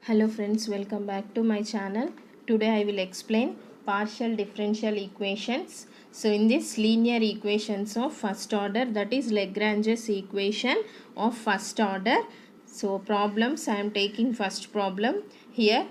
Hello friends, welcome back to my channel. Today I will explain partial differential equations. So in this linear equations of first order, that is Lagrange's equation of first order. So problems, I am taking first problem here.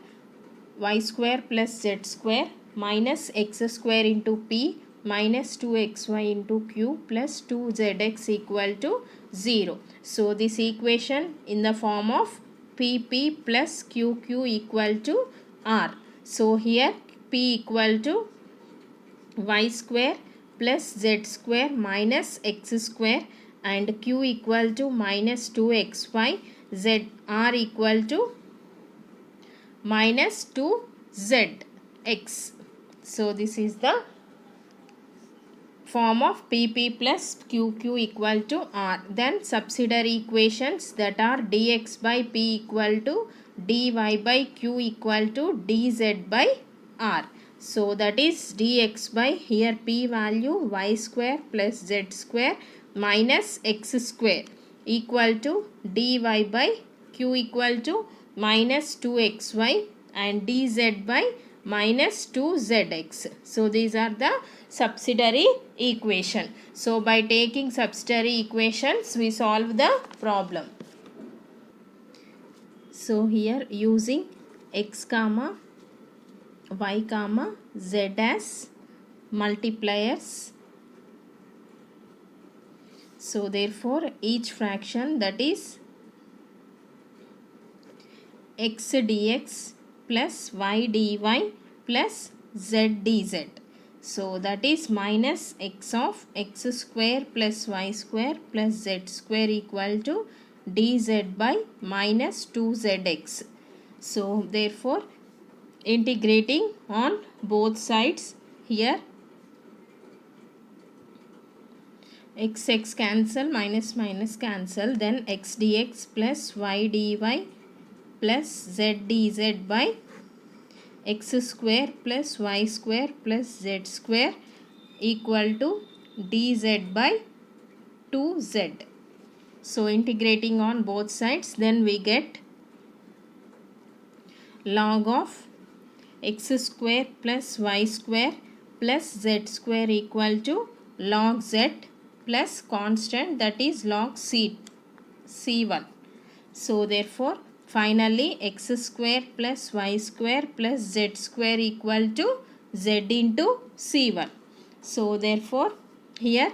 Y square plus z square minus x square into p minus 2xy into q plus 2zx equal to 0. So this equation in the form of pp plus qq equal to r. So here p equal to y square plus z square minus x square and q equal to minus 2xy, z r equal to minus 2zx. So this is the form of pp plus qq equal to r. Then subsidiary equations, that are dx by p equal to dy by q equal to dz by r. So that is dx by, here p value y square plus z square minus x square equal to dy by q equal to minus 2xy and dz by minus 2zx. So these are the subsidiary equation. So by taking subsidiary equations we solve the problem. So here using x comma y comma z as multipliers. So therefore each fraction, that is x dx plus y dy plus z dz. So that is minus x of x square plus y square plus z square equal to dz by minus 2zx. So therefore integrating on both sides, here x cancel, minus minus cancel, then x dx plus y dy plus z dz by x square plus y square plus z square equal to dz by 2z. So integrating on both sides, then we get log of x square plus y square plus z square equal to log z plus constant, that is log c1. So therefore finally x square plus y square plus z square equal to z into c1. So therefore here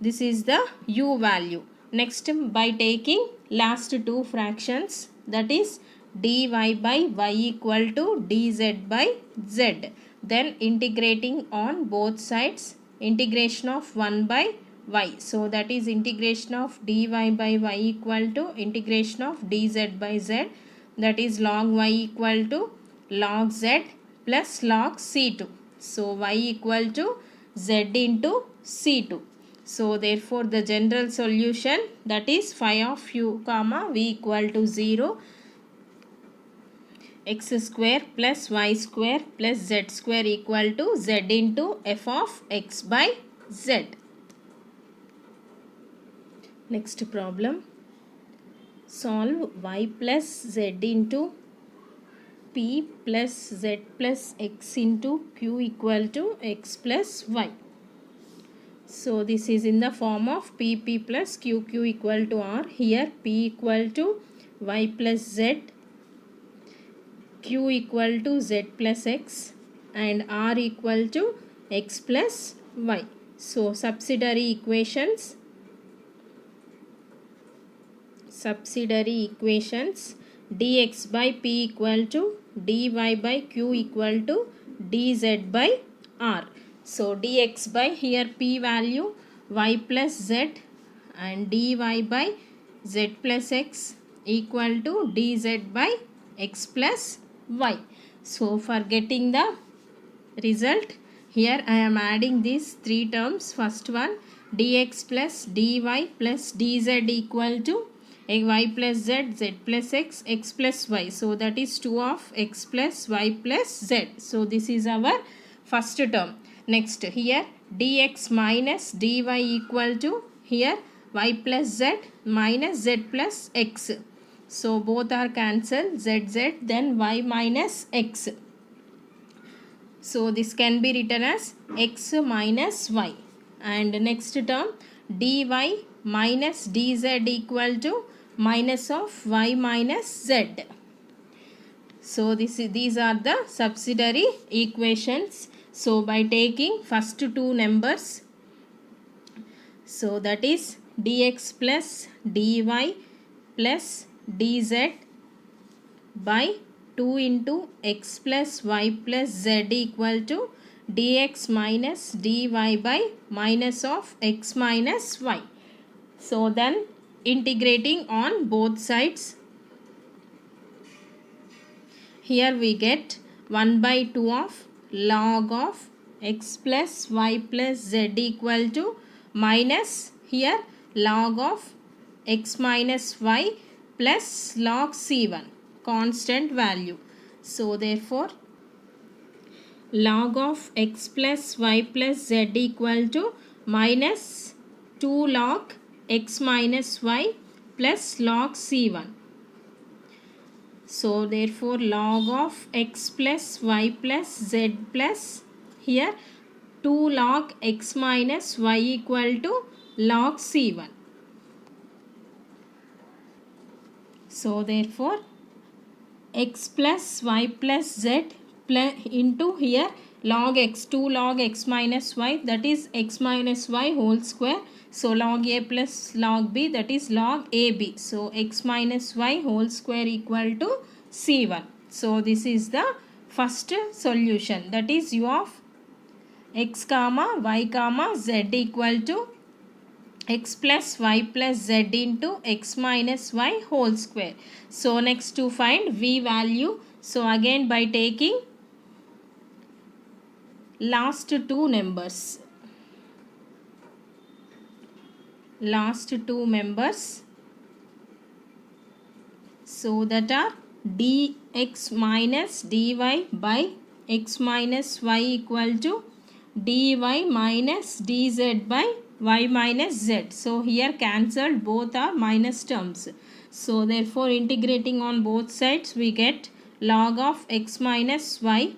this is the u value. Next, by taking last two fractions, that is dy by y equal to dz by z, then integrating on both sides, integration of 1 by y. So that is integration of dy by y equal to integration of dz by z, that is log y equal to log z plus log c2. So y equal to z into c2. So therefore the general solution, that is phi of u comma v equal to 0, x square plus y square plus z square equal to z into f of x by z. Next problem, solve y plus z into p plus z plus x into q equal to x plus y. So this is in the form of pp plus qq equal to r. Here p equal to y plus z, q equal to z plus x and r equal to x plus y. So subsidiary equations, dx by p equal to dy by q equal to dz by r. So dx by, here p value y plus z and dy by z plus x equal to dz by x plus y. So for getting the result, here I am adding these three terms. First one, dx plus dy plus dz equal to y plus z, z plus x, x plus y. So that is 2 of x plus y plus z. So this is our first term. Next, here dx minus dy equal to, here y plus z minus z plus x. So both are cancelled, z, then y minus x. So this can be written as x minus y. And next term, dy minus dz equal to minus of y minus z. So these are the subsidiary equations. So by taking first two numbers, so that is dx plus dy plus dz by 2 into x plus y plus z equal to dx minus dy by minus of x minus y. So then integrating on both sides, here we get 1 by 2 of log of x plus y plus z equal to minus here log of x minus y plus log c1, constant value. So therefore log of x plus y plus z equal to minus 2 log x minus y plus log c1. So therefore log of x plus y plus z plus here 2 log x minus y equal to log c1. So therefore x plus y plus z plus into here log x, 2 log x minus y, that is x minus y whole square. So log a plus log b, that is log ab. So x minus y whole square equal to c1. So this is the first solution, that is u of x comma y comma z equal to x plus y plus z into x minus y whole square. So next to find v value. So again by taking last two members, so that are dx minus dy by x minus y equal to dy minus dz by y minus z. So here cancelled, both are minus terms. So therefore integrating on both sides we get log of x minus y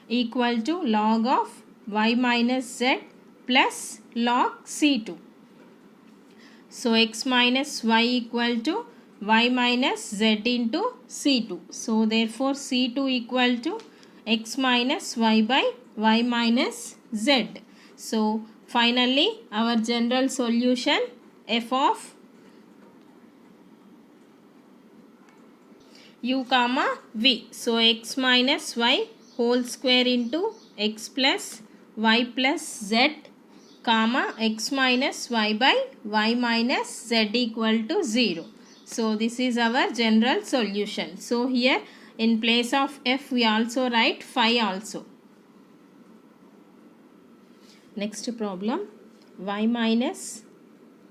equal to log of y minus z plus log c2. So x minus y equal to y minus z into c2. So therefore c2 equal to x minus y by y minus z. So finally our general solution f of u comma v. So x minus y whole square into x plus y plus z comma x minus y by y minus z equal to 0. So this is our general solution. So here in place of f we also write phi also. Next problem, y minus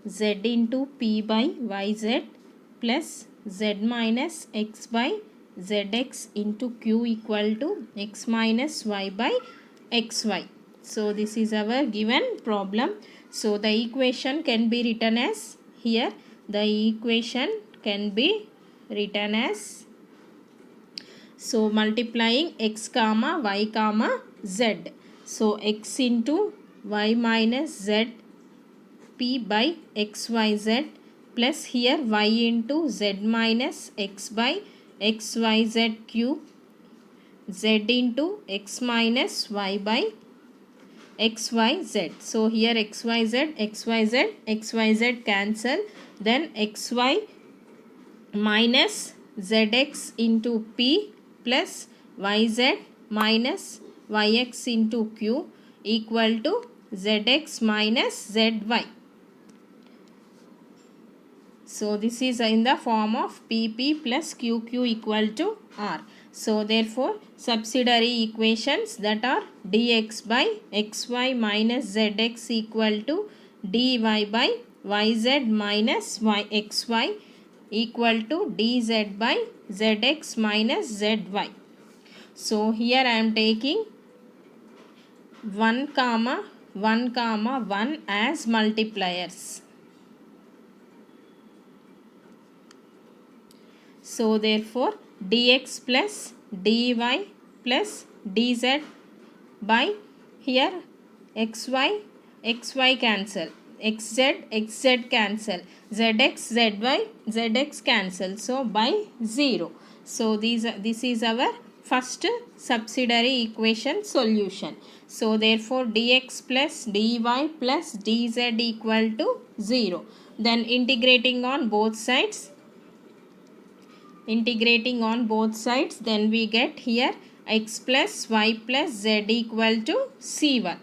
z into p by yz plus z minus x by zx into q equal to x minus y by xy. So this is our given problem. So the equation can be written as here, the equation can be written as, so multiplying x comma y comma z. So x into y minus z p by xyz plus here y into z minus x by xyz cube z into x minus y by xyz. So here xyz cancel, then xy minus zx into p plus yz minus yx into q equal to zx minus zy. So this is in the form of pp plus qq equal to r. So therefore subsidiary equations, that are dx by xy minus zx equal to dy by yz minus xy equal to dz by zx minus zy. So here I am taking 1 comma 1 as multipliers. So therefore dx plus dy plus dz by here xy cancel, xz cancel, zx cancel, so by 0. So this is our first subsidiary equation solution. So therefore dx plus dy plus dz equal to 0. Then integrating on both sides, then we get here x plus y plus z equal to c1.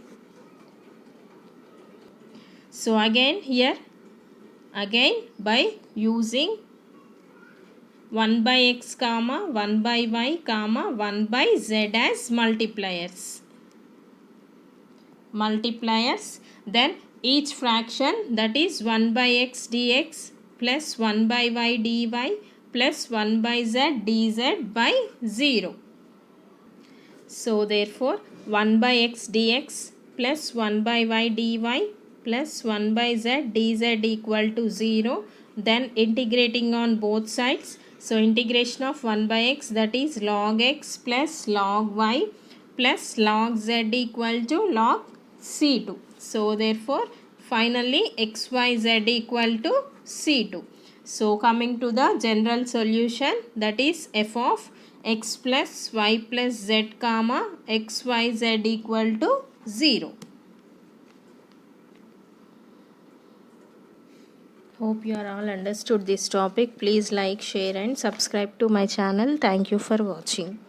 So again here, again by using 1 by x comma 1 by y comma 1 by z as multipliers, then each fraction, that is 1 by x dx plus 1 by y dy plus 1 by z dz by 0. So therefore 1 by x dx plus 1 by y dy plus 1 by z dz equal to 0. Then integrating on both sides, so integration of 1 by x, that is log x plus log y plus log z equal to log c2. So therefore finally xyz equal to c2. So coming to the general solution, that is f of x plus y plus z comma xyz equal to 0. Hope you are all understood this topic. Please like, share and subscribe to my channel. Thank you for watching.